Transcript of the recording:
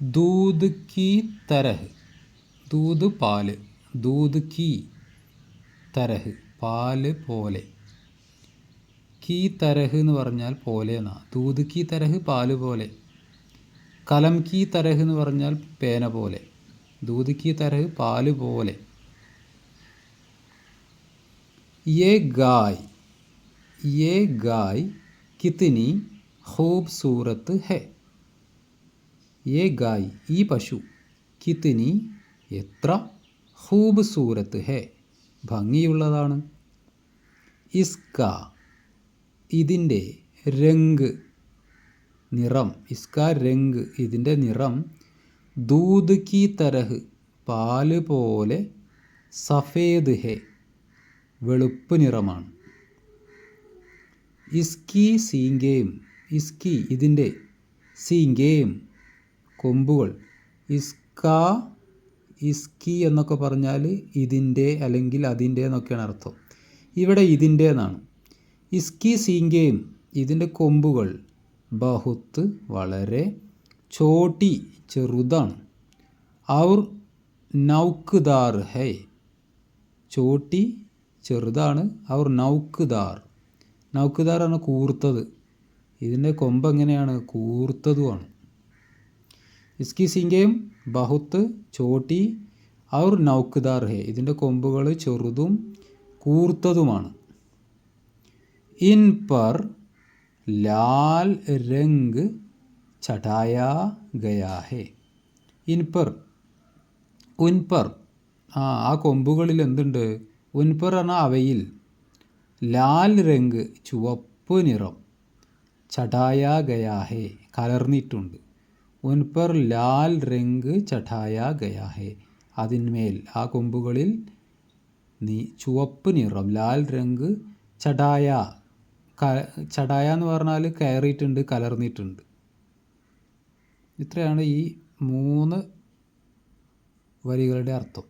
दूध की तरह, दूध പാല്, दूध की तरह പാല് പോലെ. की तरह എന്ന് പറഞ്ഞാൽ പോലെ എന്നാണ്. दूध की तरह പാല് പോലെ. കലം की तरह എന്ന് പറഞ്ഞാൽ പേന പോലെ. दूध की तरह പാല് പോലെ. ये गाय कितनी खूबसूरत है. ये गाय ഈ പശു കിത്നി എത്ര ഖൂബ്സൂരത്ത് ഹെ ഭംഗിയുള്ളതാണ്. ഇസ്ക ഇതിൻ്റെ രംഗ് നിറം, ഇസ്ക രംഗ് ഇതിൻ്റെ നിറം ദൂദ് കി തരഹ് പാല് പോലെ സഫേദ് ഹെ വെളുപ്പ് നിറമാണ്. ഇസ്കി സീങ്കേം ഇസ്കി ഇതിൻ്റെ സീങ്കേം കൊമ്പുകൾ. ഇസ്കി എന്നൊക്കെ പറഞ്ഞാൽ ഇതിൻ്റെ അല്ലെങ്കിൽ അതിൻ്റെ എന്നൊക്കെയാണ് അർത്ഥം. ഇവിടെ ഇതിൻ്റെ എന്നാണ്. ഇസ്കി സീങ്കേം ഇതിൻ്റെ കൊമ്പുകൾ ബഹുത്ത് വളരെ, ചോട്ടി ചെറുതാണ്, ഔർ നൗക്ക്ദാർ ഹൈ ചോട്ടി ചെറുതാണ്, ഔർ നൗക്ക്ദാർ നൗക്ക്ദാർ ആണ് കൂർത്തത്. ഇതിൻ്റെ കൊമ്പ് എങ്ങനെയാണ്? കൂർത്തതുമാണ്. ഇസ്കി സിംഗേം ബഹുത്ത് ചോട്ടി ഔർ നൗക്ക്ദാർ ഹെ ഇതിൻ്റെ കൊമ്പുകൾ ചെറുതും കൂർത്തതുമാണ്. ഇൻ പർ ലാൽ രംഗ് ചടായാ ഗയാ ഹെ. ഇൻ പർ ഉൻ പർ ആ കൊമ്പുകളിൽ എന്തുണ്ട്? ഉൻ പർ എന്ന അവയിൽ ലാൽ രംഗ് ചുവപ്പ് നിറം, ചടായാ ഗയാ ഹെ കലർന്നിട്ടുണ്ട്. ഉൻ പർ ലാൽ രംഗ് ചടായാ ഗയാ ഹെ അതിന്മേൽ ആ കൊമ്പുകളിൽ ചുവപ്പ് നിറം, ലാൽ രംഗ് ചടായ ചടായ എന്ന് പറഞ്ഞാൽ കയറിയിട്ടുണ്ട്, കലർന്നിട്ടുണ്ട്. ഇത്രയാണ് ഈ 3 വരികളുടെ അർത്ഥം.